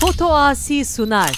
Foto Asi sunar.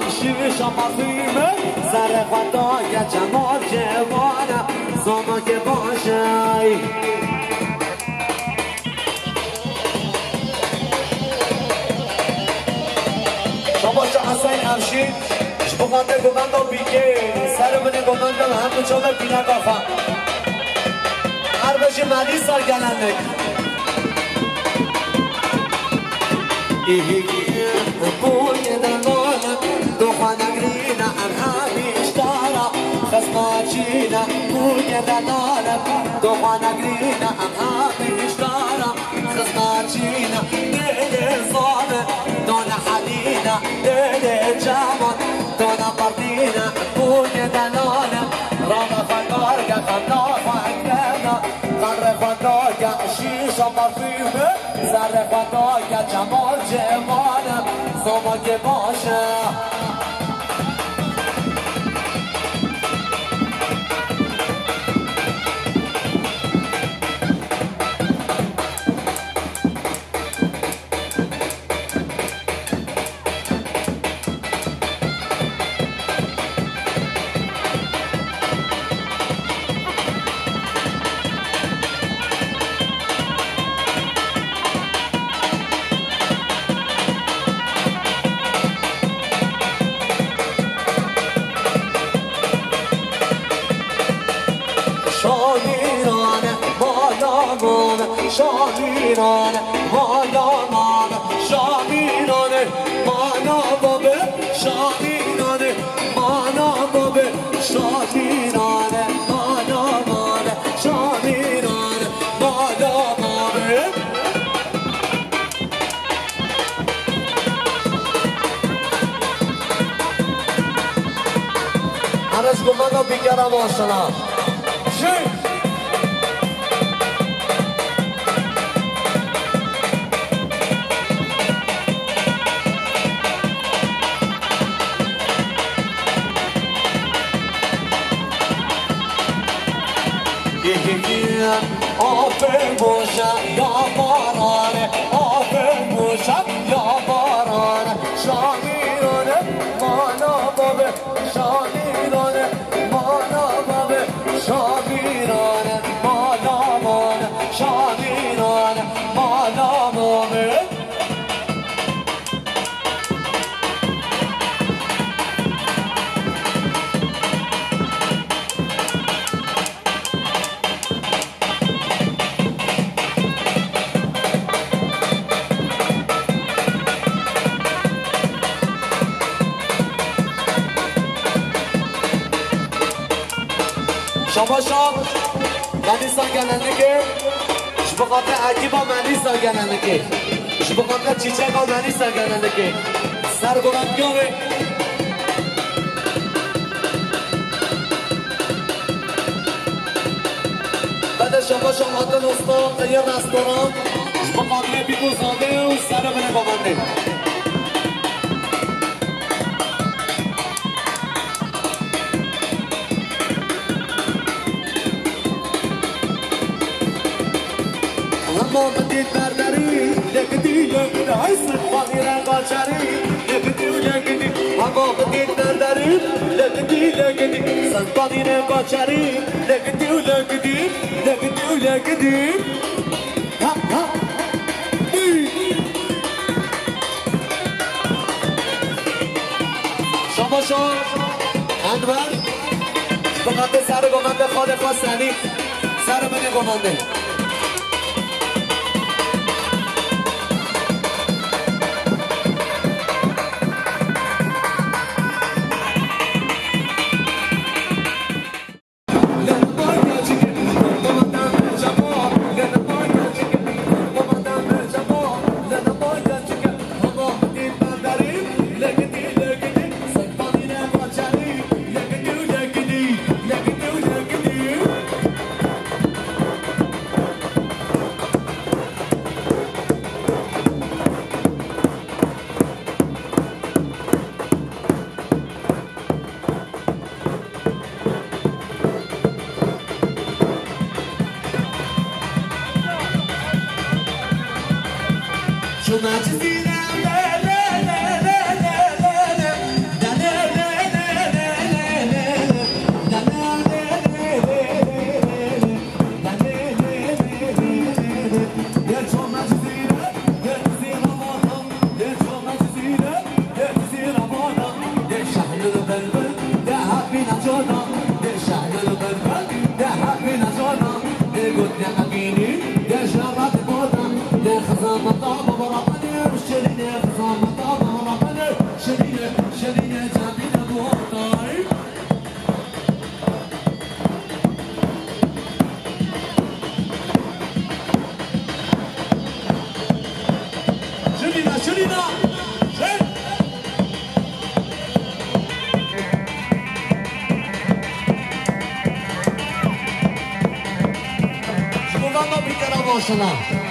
شیش مفیمه سر خدای جمال جوانه زما که باشه شما چه حسین افشین شبخانده گمندم بیگه سر بده گمندم همه چوبه بینه کافم هر بشه مدی سال گلنده بوی دلانه دخانه گرینه همیش دارم خسماچینه بوی دلانه دخانه گرینه همیش دارم خسماچینه دل زانه دانه حدینه دل جوان دانه پردینه بوی دلانه رام فنگارگه خمنا فنگرنه قدر خدایا شیشا مفیمه سر خدایا جمال جوانه زما که باشه شامیرانه مالامانه شامیرانه مانا بابه شامیرانه مانا بابه شامیرانه مالامانه شامیرانه مالامانه هرش گمانا بیگرم آشنا شی آفر باشم یا بارانه آفر باشم یا بارانه شامیرانه مانا بابه شامیرانه مانا بابه شامیرانه مانا بابه شامیرانه مانا بابه شما شام منیسا گلندگی شبخاطر عجیبا منیسا گلندگی شبخاطر چیچگا منیسا گلندگی سر بلندگاوی بعد شما شام هاتن استان یه رستوران شبخاطر بیگوزاده و سر بله بامنده اما بدید برداری لگدی لگدی های سنبانی رنگاچاری لگدی و لگدی اما بدید برداری لگدی لگدی سنبانی رنگاچاری لگدی و لگدی لگدی و لگدی ها ها شما شما انور گمانده سر گمانده خاله خواستنی سر منه گمانده شما چیزی Maşallah.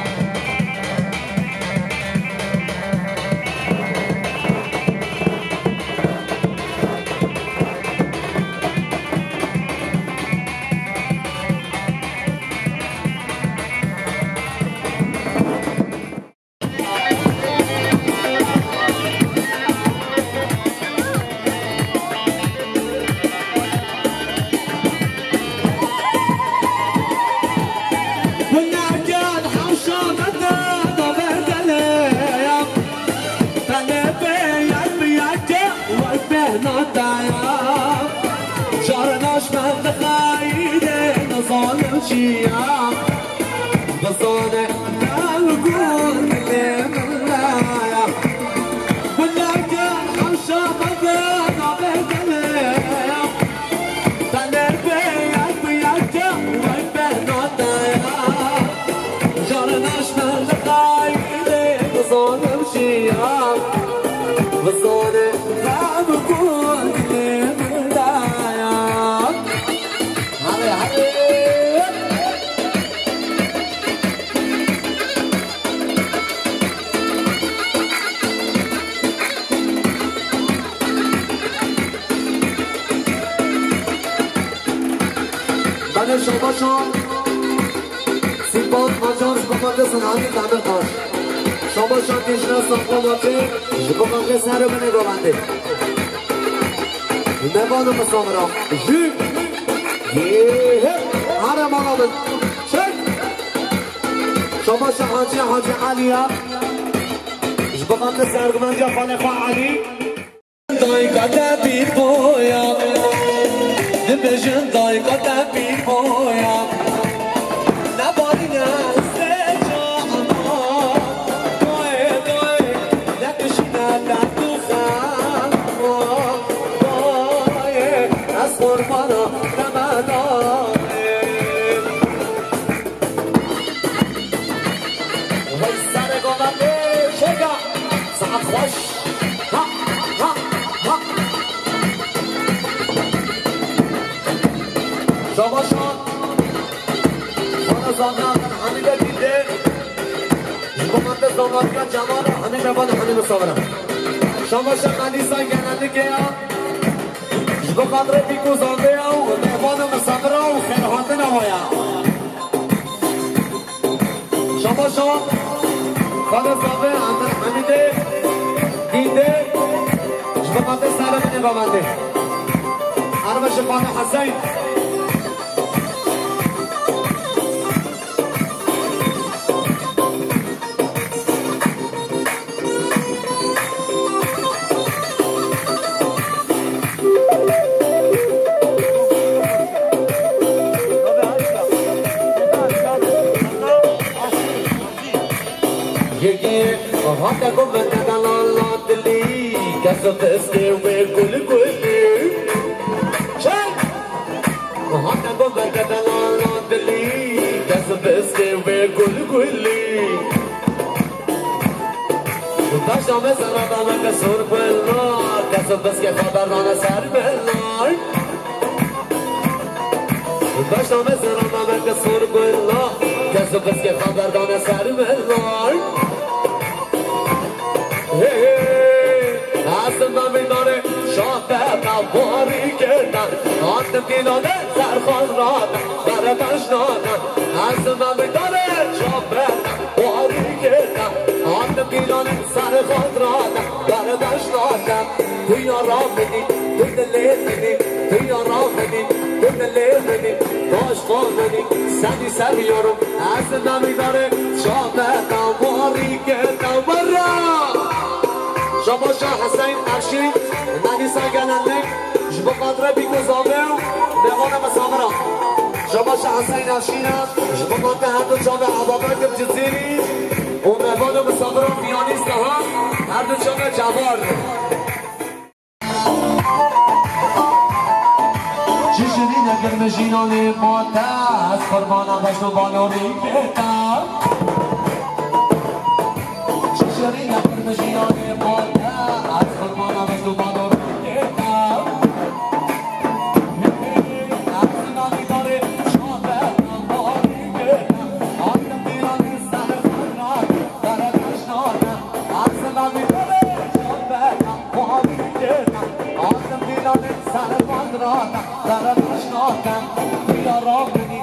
شما سیپان آجانس بمانده سنانی تعمیر کار شما شانتیشنا ساقوماتی بمانده سر بنه گوانده نبانو مسامرا جیب هر مقابل شک شما حاجی علیا بمانده سرگمانجا خانه خواه علی دای کده بی بویا نبجن دای کده بی بویا نباری نسته جاما دوی نکشیده در تو خم دوی از قربانا نمداره وی سر گمده شگا ساعت خوش شما شان خانه زامن حمیده دیده بمانده زامنگان جمال همه مبانه همه مصابرم شما شان خلیصا گرنده که بخاطر بیکو زامده و مبانه مصابرم و خیرهانده نمایا شما شان خانه زامن حمیده دیده بمانده سرمه نبامنده عربش خانه حسین هاتا قمت دلالة دلي كسب اسكي وكل كلي شاي هاتا قمت دلالة دلي كسب اسكي وكل كلي وطاشا مثلا ما كسر بالنار كسب اسكي خبر رانا سر بالنار وطاشا مثلا ما كسر بالنار كسب اسكي خبر رانا سر بالنار آسمان میداره شاه قواری کردن آتم دیدانه سرخان رادن برای تشنانن آسمان میداره شاه قواری کردن آتم دیدانه سرخان رادن برای تشنانن توی آرام بدین توی دلیل بدین توی آرام بدین توی دلیل بدین باش خان بدین سنی سر بیارم آسمان میداره شاه قواری کردن برا شما شاه حسین افشین نانیسا گلنده جبا قدره بیگو زامه نوانه مسامرا شما شاه حسین افشین جبا قدره هر دو جامه عبابت جزیری و نوانه مسامرا پیانیست ها هر دو جامه جوار شیرینه گرمشینانی ماتست قربانم بشتو بالوری بهتر شیرینه گرمشینانی ماتست قربانم بشتو بالوری بهتر اصنانی داره شاده نماری بهتر آدم دیرانی سر خانات داره تشنانه اصنانی داره شاده نماری بهتر آدم دیرانی سر خانات داره تشنانه بیارا منی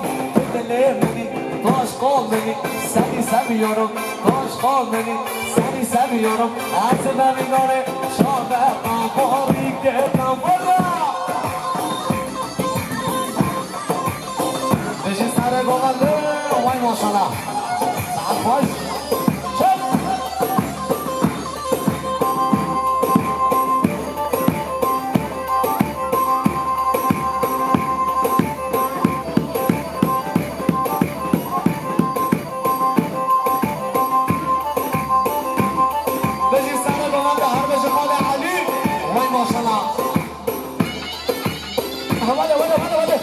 دلی منی باش قول منی سنی seviyorum باش قول منی سنی seviyorum اصنانی داره شاده نماری بهتر بشی سر گوانده وای ماشالله ساعت باش چپ بشی سر گوانده هر بشه خال علی وای ماشالله وله وله وله وله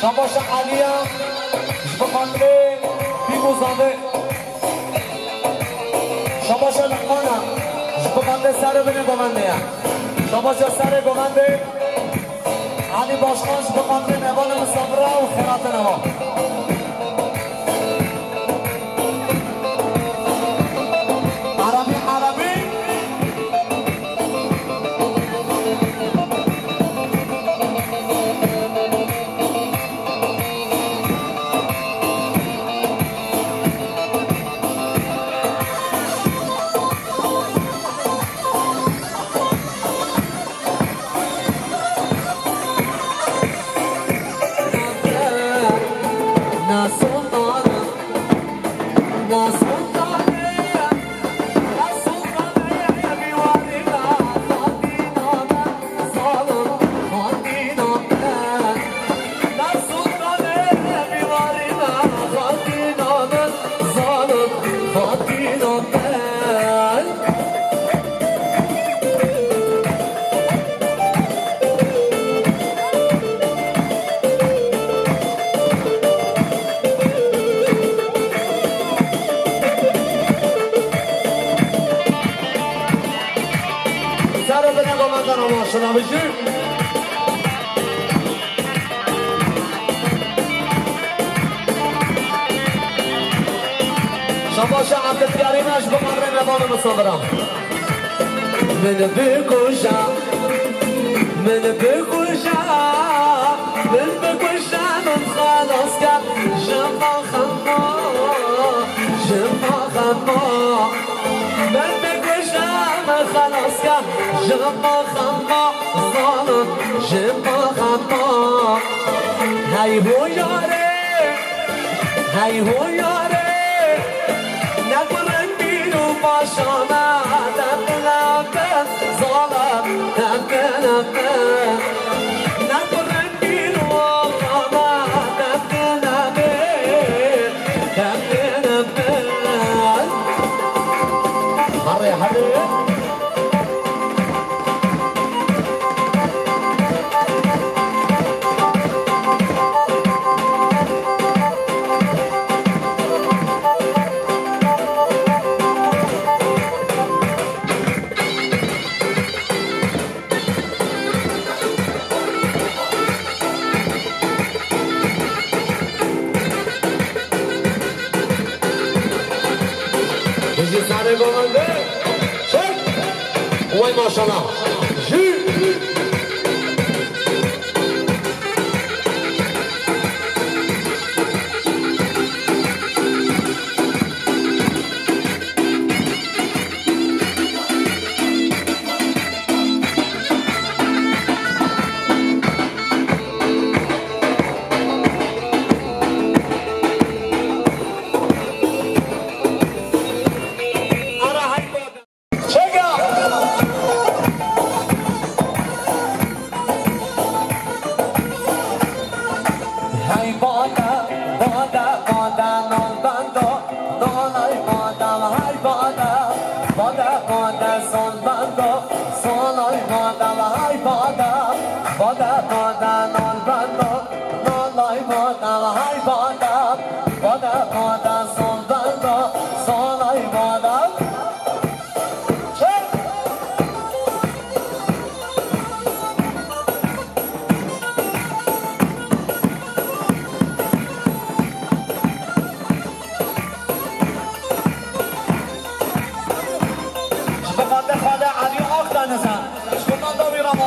شباش علیم جبخانده بیموزانده شباش لقمانم جبخانده سر بینه گوانده شباش سر گوانده علی باشخان جبخانده نوان مصابره و خیرات نوان عربی عربی ماشاءالله بشی شباش عبدالکریمش بمره نوان مصابرم من بکشم من بکشم من بکشم من خلاص کرد جما خما من بکشم من خلاص کرد جما خما ظالم جما خما هی هو یاره هی هو یاره نگرن بیرو باشانه دبلم ظالم دبلم نگرن بیرو باشانه دبلم هره هره سر گوانده چک وای ماشالله جی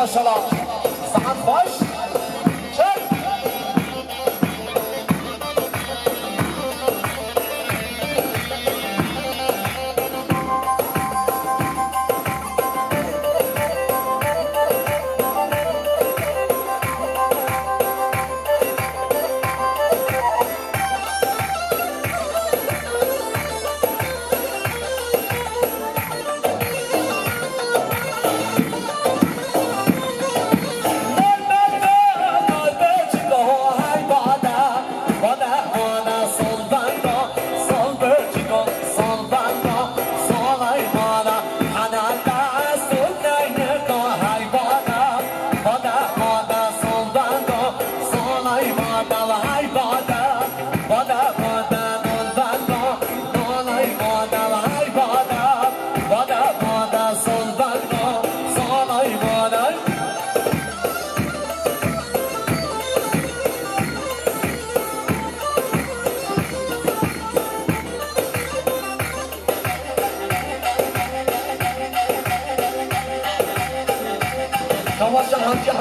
ما شاء الله صحن خوش شك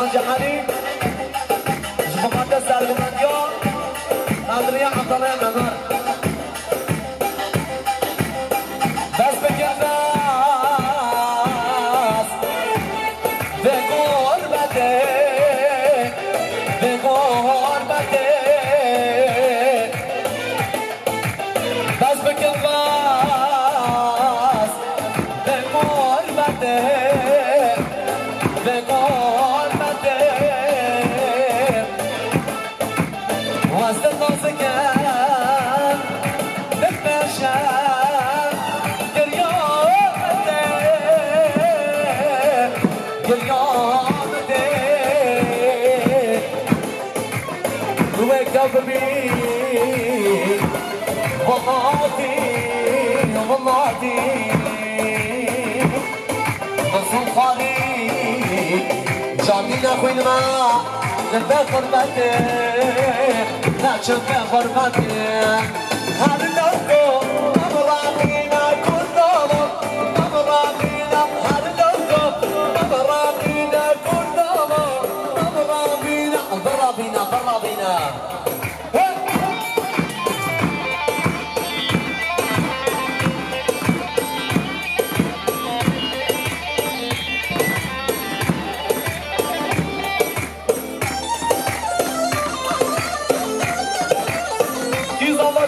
حاجة علي مقدس الجمانيون أدريا عبد الله نمر بس بكذا بغربتي بغربتي بس بكذا بغربتي جامينا خوين ما نبى غربتي لا تشوف غربتي هذا اللوكو مبرابينا كلهم مبرابينا هذا اللوكو مبرابينا كلهم مبرابينا ضربينا ضربينا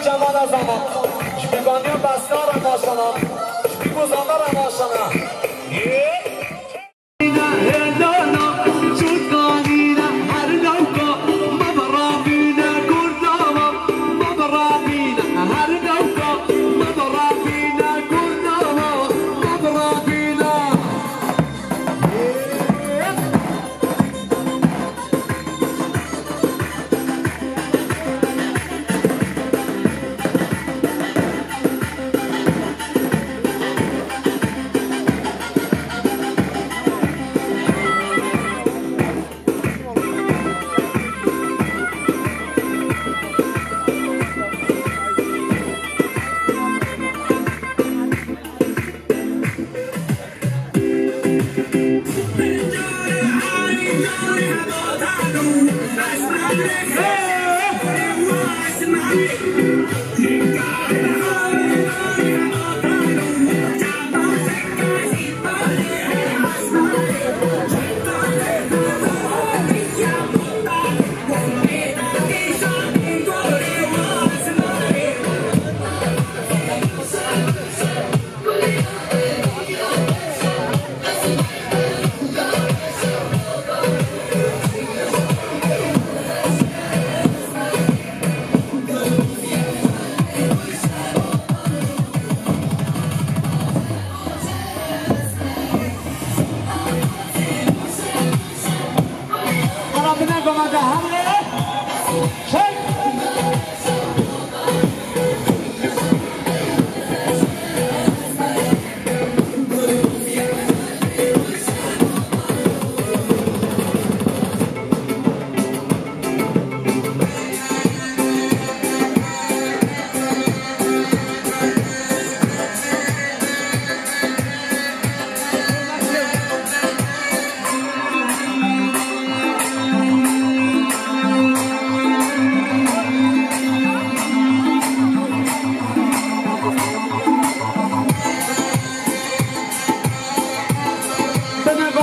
جمال زمان شبیگانی و بسیار ماشاءالله شبیگوزاندار ماشاءالله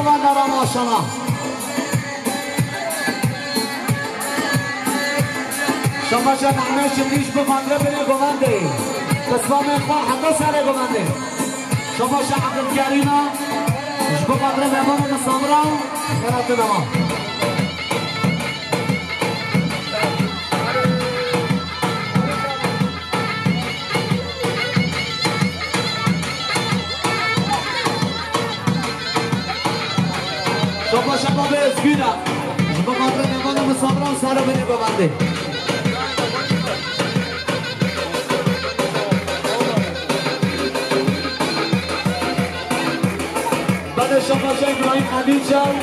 گوانده ماشاءالله شما شد همه شدیش بخانده بینه گوانده قسمه خواه همه سر گوانده شما شد عبدالکریمه بخانده مهمان مصابره خیرات نما شما شما به اسکینا بخانده مهمان مصابره سر بینه گوانده شما شاید ابراهیم حمید شد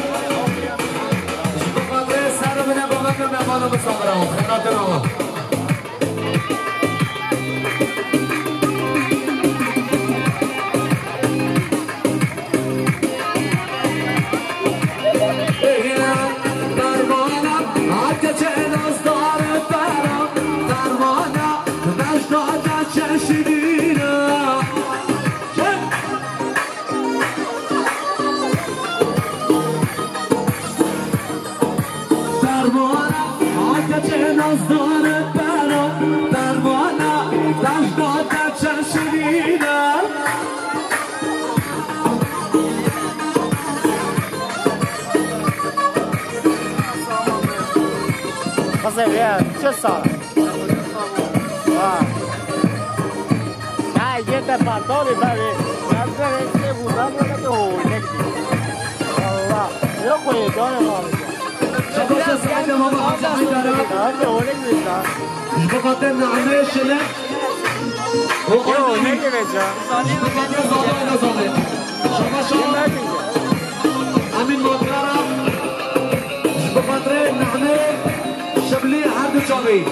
بخاطر سر بینه با من مهمان مسابقه ها خیرات نما چه سال؟ نه یه دفعالی بری نظر ایسته بودم رو که هوله الله یه خوی داره ما شما سسید ما با همزهی دارم هوله میشن بخاطر نعمه شلک یه هوله میشن بخاطر زاده نزاده شما همین مادرم بخاطر نعمه شبلی هر دو جاوی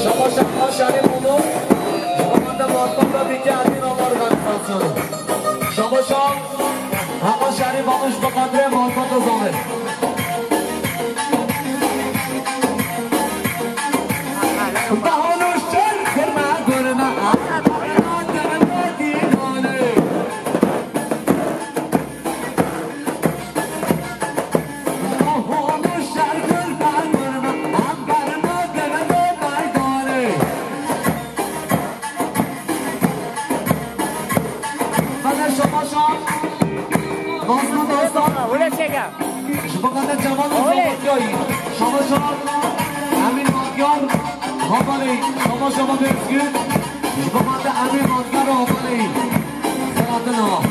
شما شهری بودو بخاطر مادرم را دیگه عدین آمار organizasyonu شما همه شهری باقش بخاطر محبت ظاهر بهانوش چل گرمه بخاطر جوان زبادیایی شما همین مادیار حوالی شما برسگیر بخاطر همین مادیار حوالی خیرات نما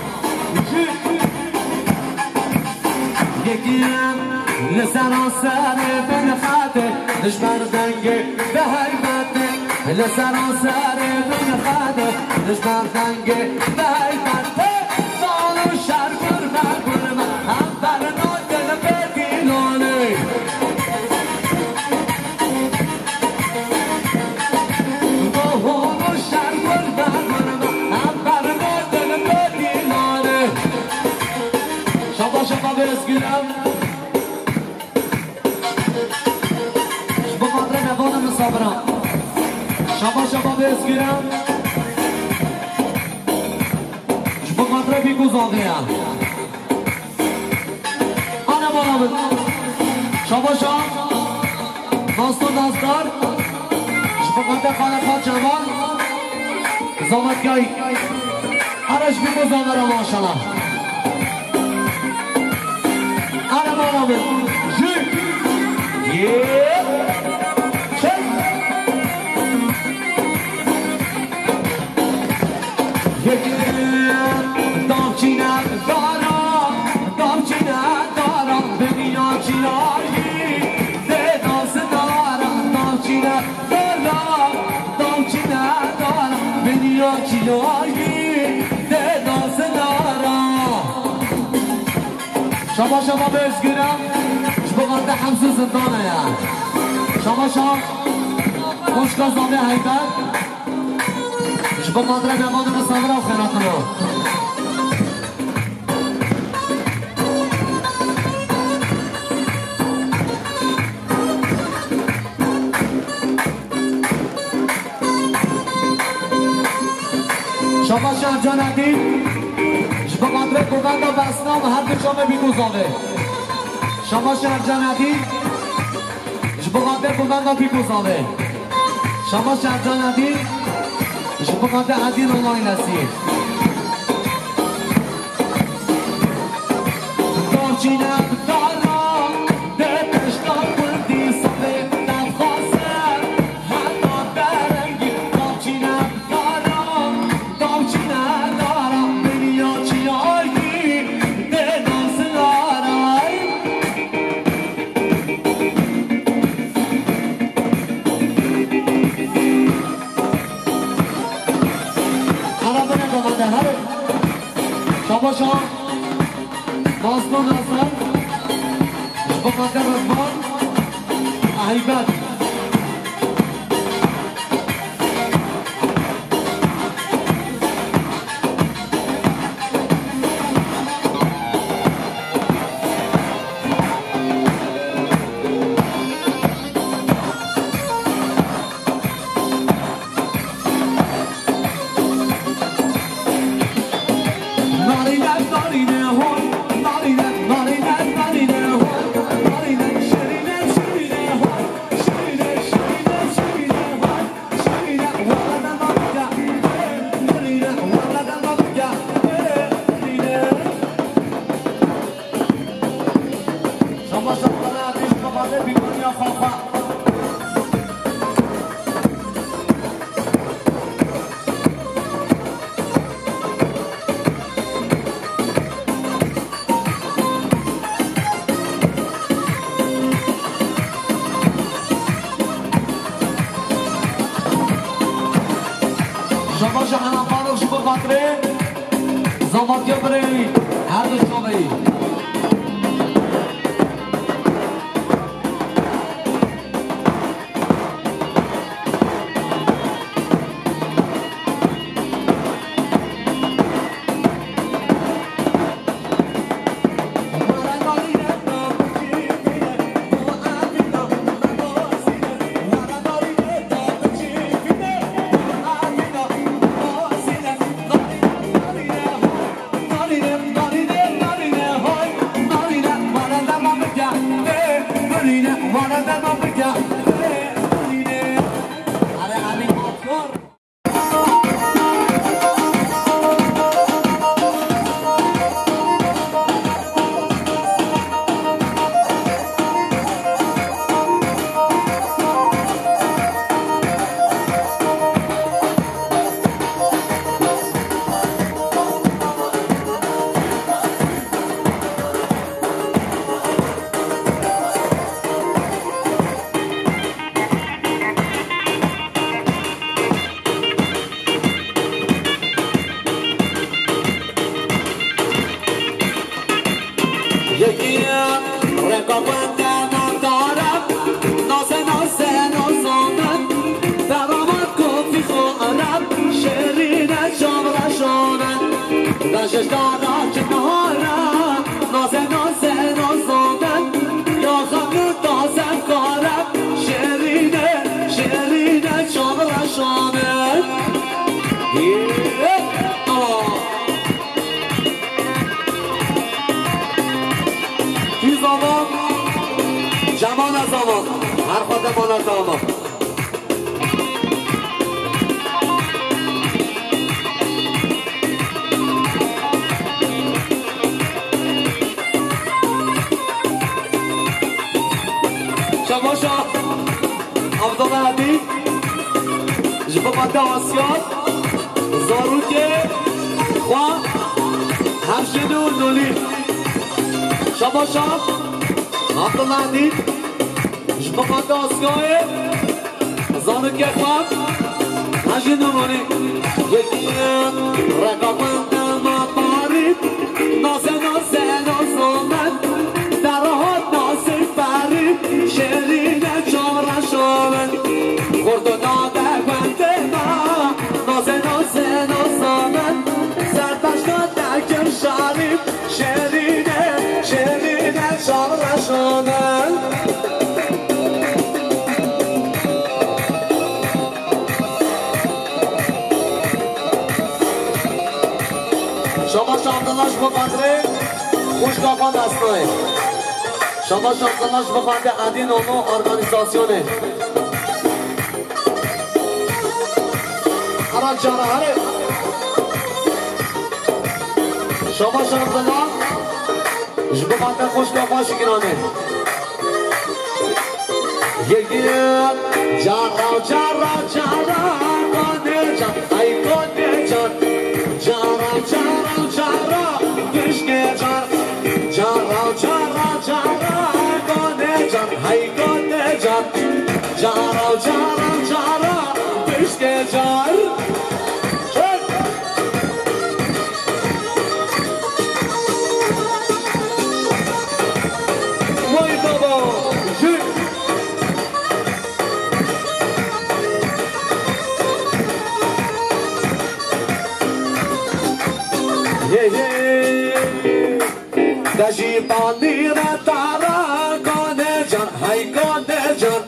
یکیم لسراسر بنخاته دشمن دنگه به حیمته لسراسر بنخاته دشمن دنگه به حیمته دانو شر گرمه هم برنو دل بدینانه دانو شر گرمه هم برنو دل بدینانه شما برسگیرم بخاطر نوان مسابرم شما برسگیرم بخاطر بیگوزاده هم آنه بانامد شما داستان داستار بخاطر خانه جوان زامتگاهی هرش بیگوزاده را ماشالله آنه بانامد دامچینه دارم ببینا چینایی داس دارم دامچینه دارم ببینا چینایی داس دارم شما بزگیرم بخاطر حمز زندانه یا شما خوشگاه زاده حیبت بخاطر نمان مصابره و خیرات ما شما شرجانتی جبه قدره کوبند و بسنام هر دو شامه بیگوزاوه شما شرجانتی جبه قدره کوبند و بیگوزاوه شما شرجانتی جبه قدره عدین و ماینسی دارچینم دارم دپشتان کردی ساله نفخاسه حتی برنگی دارچینم دارم بینیا چی آیدی دناز دارم حالا بنه گمانده هره شما شما مازدون هستن با مادر رزبان احیبت شما شما فاروق شما خاطره زمادیا بری هر دو شما ای جمان از آمان هر خودمان از آمان شما شاه عبدالعدی جبابت آسیاد زاروک خواه همشنو نولی شما شاه عبدالعدی جبابت آسیاد زاروک خواه همشنو نولی یکی رقابت مطارید نازه نازومن درهات نازه فرید شیرینه چاره شومن خورد و ناده گنده ما نازه نازومن سرتشت درکم شریف شیرینه چاره شومن شما شامدلاش بخاطره خوشگاهان دستای شما شامدلاش بخاطره ادین اونو ارگانیزاسیونه هران چاره هره شما شامدلاش بخاطره خوشگاهان شکرانه جارا جارا جارا گونه جان ای گونه جان جارا جارا جارا کشکه جان جارا جارا جارا گونه جان ای گونه جان جارا جارا جارا کشکه جان وای بابا دجی باندی را تارا گونه جان های گونه جان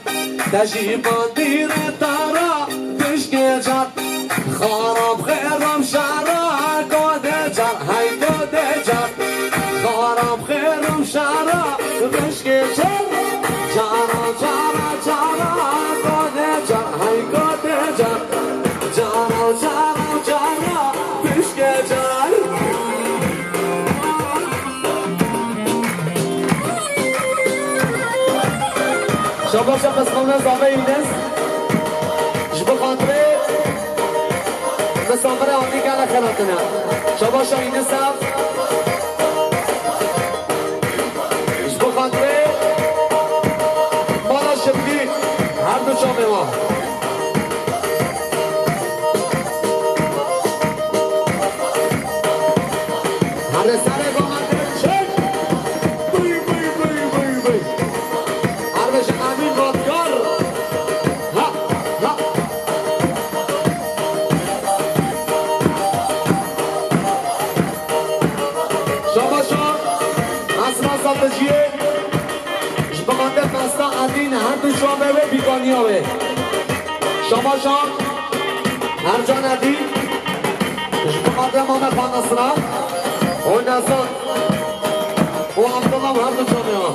دجی باندی را تارا کشکه جان خارم خیرم شارا گونه جان های گونه جان خارم خیرم شارا کشکه جان جارا جارا جارا گونه جان های گونه جان جارا جارا جارا کشکه جان شما شب از خونه زامه اینست جبه خاطره مسافره آنی که الان خلاتنه شما شب اینست جبه خاطره مالا شبگی هر دو شامه ما هر سره با من چک بوی بوی بوی بوی بوی هر بشه امین بادکار ها ها شما شما اصلا سالتجیه جبمانده بستا ادین هر دو شامه و بیگانی هاوه شما شما هر جان ادین جبمانده مامه پاناسنا اون نسان او عبدالله هر دو شامه ها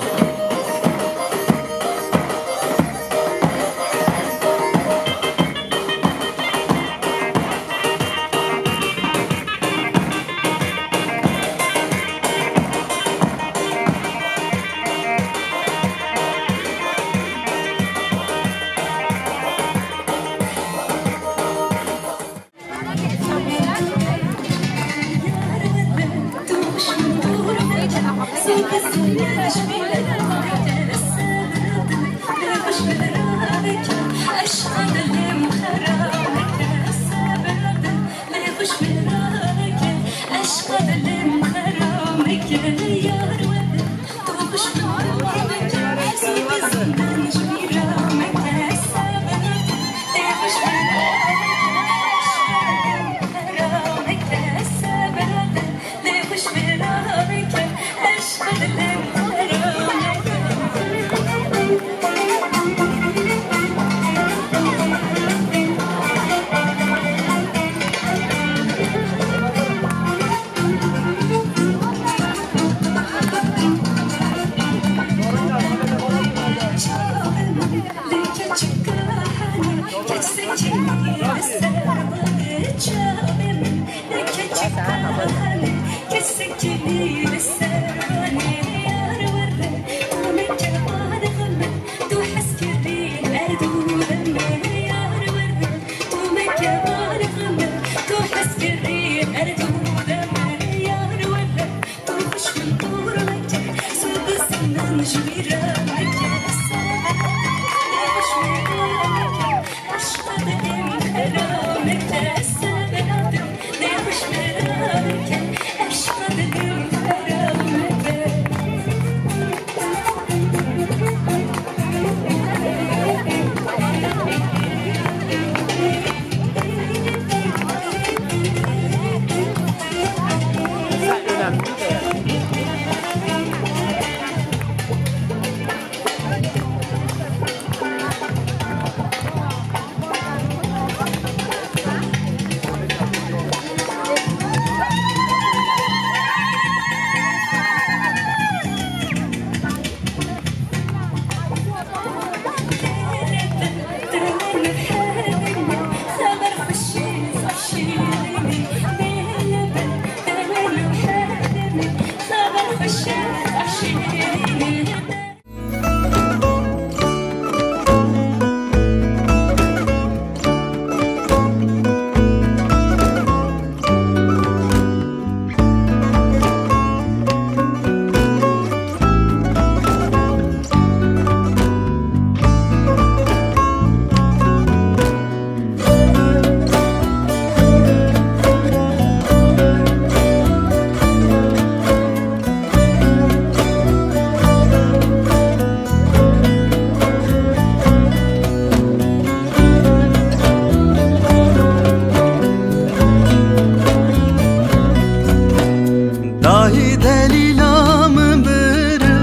دایی دلیلام بره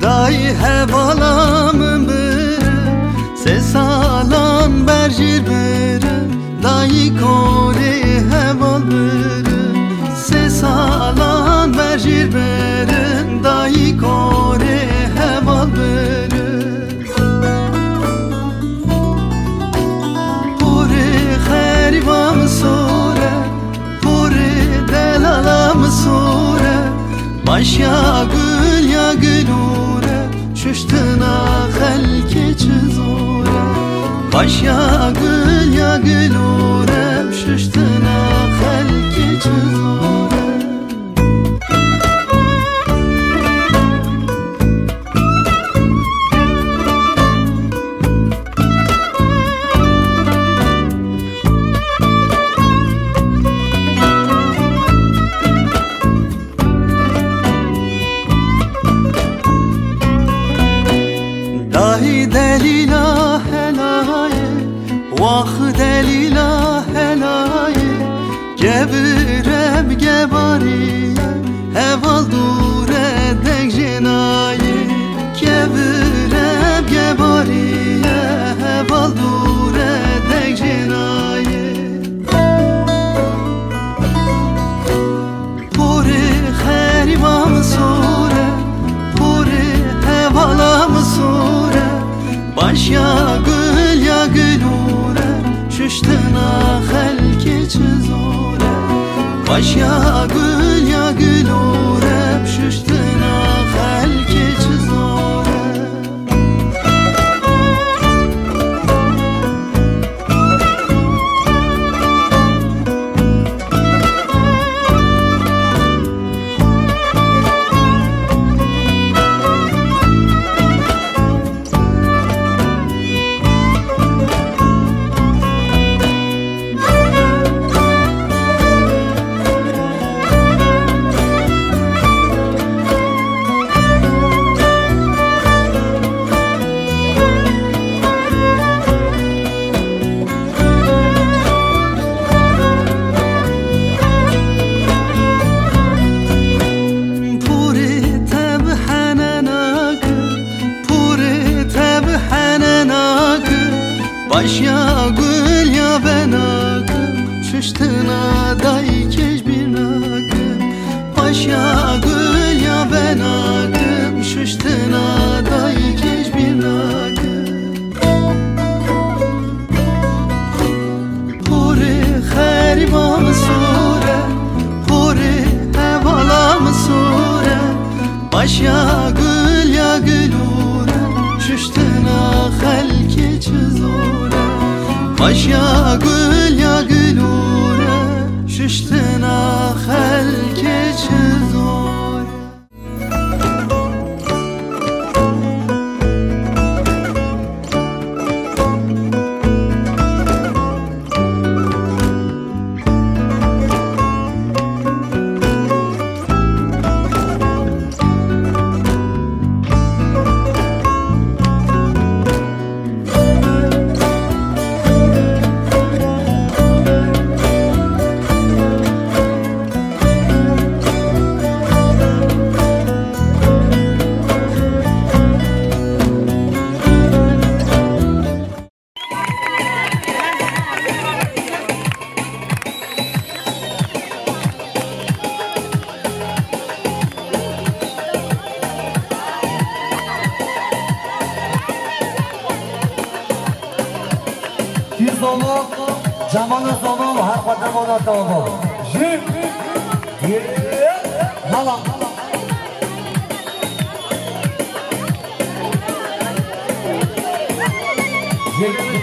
دایی حوالام بره سه سالان برجیر بره دایی کوری حوال بره سه سالان برجیر بره دایی کوری حوال بره پوری خریبام سوره پوری دلالام سوره باش یا گلوره ششتنا خلکی چزوره باش یا گلوره ششتنا خلکی چزوره دایی دلیلا هلایه واخ دلیلا هلایه گبرم گباریه هوال دوره دک جنایه گبرم گباریه هوال دوره دک جنایه پوری خریبام سوره پوری هوالام سوره باش یا گلوره ششتنا خلکی چزوره باش یا گلوره ششتنا خلکی چزوره باش یا گل یا بناکم ششتنا دایی کش بیناکم باش یا گل یا بناکم ششتنا دایی کش بیناکم پوری خریبام سوره پوری حوالام سوره باش یا گلوره ششتنا خلکی چزوره باش یا گلوره ششتنا خلکی چزوره جمال زمان و هر قدم آنات آقا جیب هلا جیب